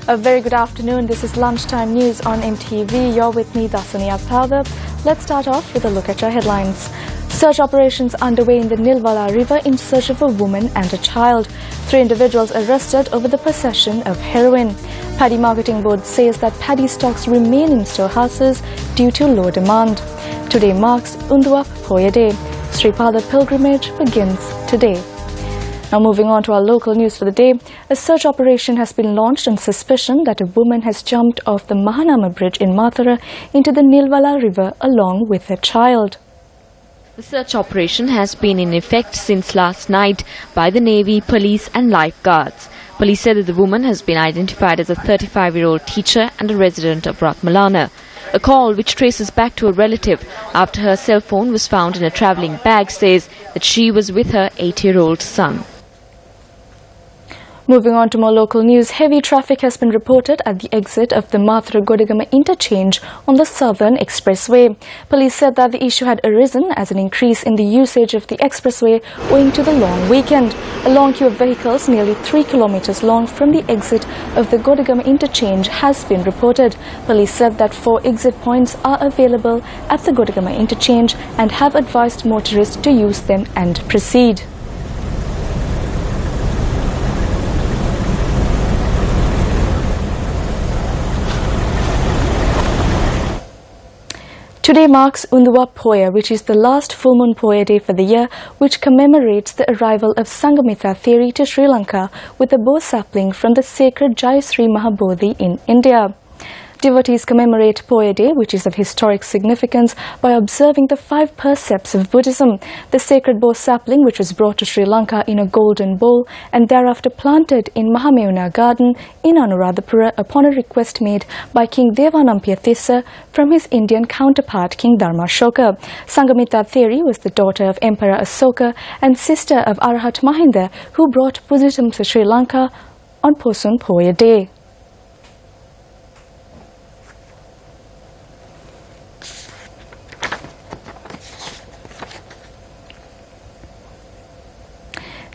A very good afternoon. This is Lunchtime News on MTV. You're with me, Dasani Aptava. Let's start off with a look at your headlines. Search operations underway in the Nilwala River in search of a woman and a child. 3 individuals arrested over the possession of heroin. Paddy Marketing Board says that paddy stocks remain in storehouses due to low demand. Today marks Unduap Poya Day. Sripada pilgrimage begins today. Now moving on to our local news for the day, a search operation has been launched on suspicion that a woman has jumped off the Mahanama Bridge in Mathura into the Nilwala River along with a child. The search operation has been in effect since last night by the Navy, police and lifeguards. Police said that the woman has been identified as a 35-year-old teacher and a resident of Ratmalana. A call which traces back to a relative after her cell phone was found in a travelling bag says that she was with her 8-year-old son. Moving on to more local news, heavy traffic has been reported at the exit of the Mathura-Godigama interchange on the Southern Expressway. Police said that the issue had arisen as an increase in the usage of the expressway owing to the long weekend. A long queue of vehicles nearly 3 kilometers long from the exit of the Godigama interchange has been reported. Police said that 4 exit points are available at the Godigama interchange and have advised motorists to use them and proceed. Today marks Unduap Poya, which is the last full moon Poya day for the year, which commemorates the arrival of Sangamitha theory to Sri Lanka with a bow sapling from the sacred Jayasri Mahabodhi in India. Devotees commemorate Poya Day, which is of historic significance, by observing the 5 precepts of Buddhism. The sacred bow sapling, which was brought to Sri Lanka in a golden bowl and thereafter planted in Mahameuna Garden in Anuradhapura upon a request made by King Devanampia Tissa from his Indian counterpart King Dharmashoka. Sangamitha Theri was the daughter of Emperor Asoka and sister of Arahat Mahinda, who brought Buddhism to Sri Lanka on Posun Poya Day.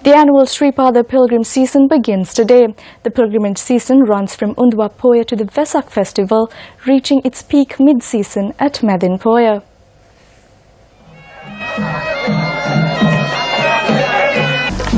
The annual Sripada pilgrim season begins today. The pilgrimage season runs from Unduap Poya to the Vesak festival, reaching its peak mid-season at Medin Poya.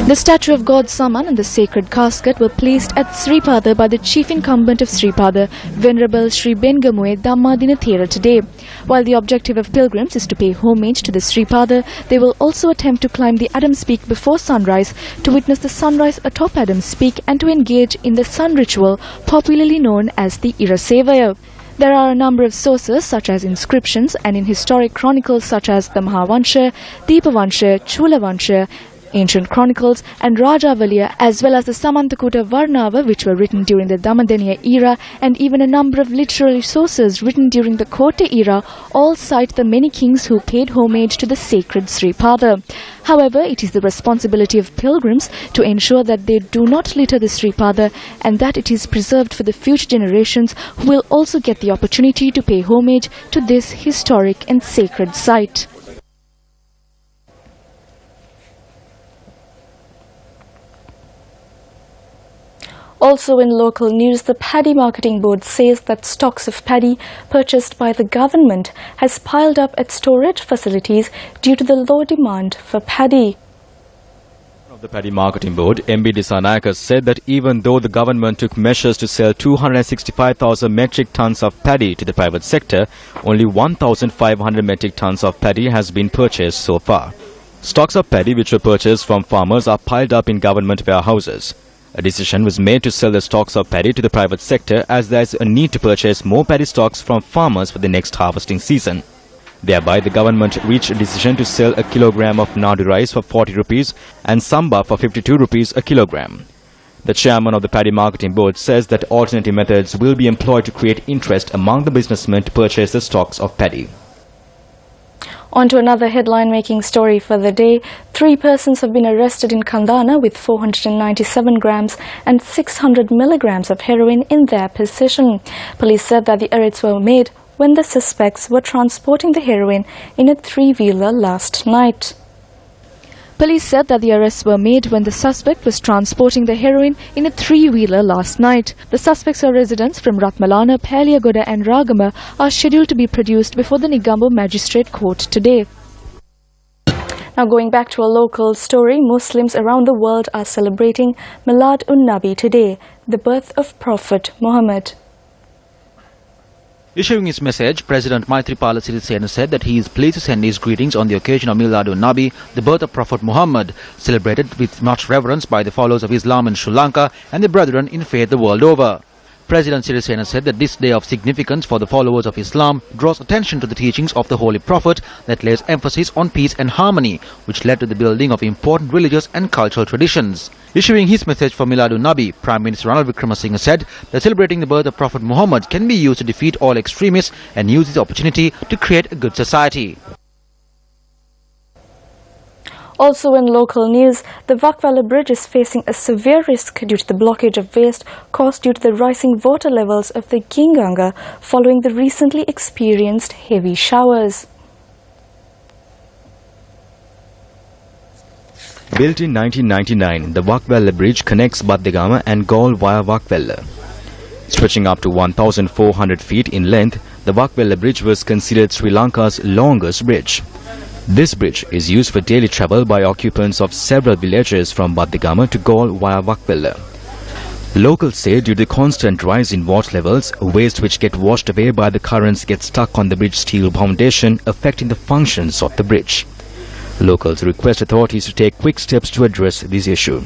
The statue of God Saman and the sacred casket were placed at Sripada by the chief incumbent of Sripada, Venerable Sri Bengamue Dhammadina Thera today. While the objective of pilgrims is to pay homage to the Sripada, they will also attempt to climb the Adam's Peak before sunrise to witness the sunrise atop Adam's Peak and to engage in the sun ritual popularly known as the Irasevaya. There are a number of sources such as inscriptions and in historic chronicles such as the Mahavansha, Deepavansha, Chulavansha, Ancient Chronicles and Rajavaliya, as well as the Samantakuta Varnava, which were written during the Dhammadeniya era, and even a number of literary sources written during the Kotte era, all cite the many kings who paid homage to the sacred Sripada. However, it is the responsibility of pilgrims to ensure that they do not litter the Sripada and that it is preserved for the future generations who will also get the opportunity to pay homage to this historic and sacred site. Also in local news, the Paddy Marketing Board says that stocks of paddy purchased by the government has piled up at storage facilities due to the low demand for paddy. Of the Paddy Marketing Board, MB Disanayaka said that even though the government took measures to sell 265,000 metric tons of paddy to the private sector, only 1,500 metric tons of paddy has been purchased so far. Stocks of paddy which were purchased from farmers are piled up in government warehouses. A decision was made to sell the stocks of paddy to the private sector as there is a need to purchase more paddy stocks from farmers for the next harvesting season. Thereby, the government reached a decision to sell a kilogram of nadu rice for 40 rupees and samba for 52 rupees a kilogram. The chairman of the Paddy Marketing Board says that alternative methods will be employed to create interest among the businessmen to purchase the stocks of paddy. On to another headline-making story for the day. 3 persons have been arrested in Kandana with 497 grams and 600 milligrams of heroin in their possession. Police said that the arrests were made when the suspects were transporting the heroin in a 3-wheeler last night. Police said that the arrests were made when the suspect was transporting the heroin in a three-wheeler last night. The suspects are residents from Ratmalana, Paliagoda and Ragama are scheduled to be produced before the Negombo Magistrate Court today. Now going back to a local story, Muslims around the world are celebrating Milad-un-Nabi today, the birth of Prophet Muhammad. Issuing his message, President Maithripala Sirisena said that he is pleased to send his greetings on the occasion of Milad-un-Nabi, the birth of Prophet Muhammad, celebrated with much reverence by the followers of Islam in Sri Lanka and their brethren in faith the world over. President Sirisena said that this day of significance for the followers of Islam draws attention to the teachings of the Holy Prophet that lays emphasis on peace and harmony, which led to the building of important religious and cultural traditions. Issuing his message for Milad-un-Nabi, Prime Minister Ranil Wickremesinghe said that celebrating the birth of Prophet Muhammad can be used to defeat all extremists and use this opportunity to create a good society. Also in local news, the Wakwala Bridge is facing a severe risk due to the blockage of waste caused due to the rising water levels of the Ginganga following the recently experienced heavy showers. Built in 1999, the Wakwala Bridge connects Baddegama and Gaul via Wakwala. Stretching up to 1,400 feet in length, the Wakwala Bridge was considered Sri Lanka's longest bridge. This bridge is used for daily travel by occupants of several villages from Baddegama to Gaul via Wakwala. Locals say due to the constant rise in water levels, waste which get washed away by the currents get stuck on the bridge steel foundation, affecting the functions of the bridge. Locals request authorities to take quick steps to address this issue.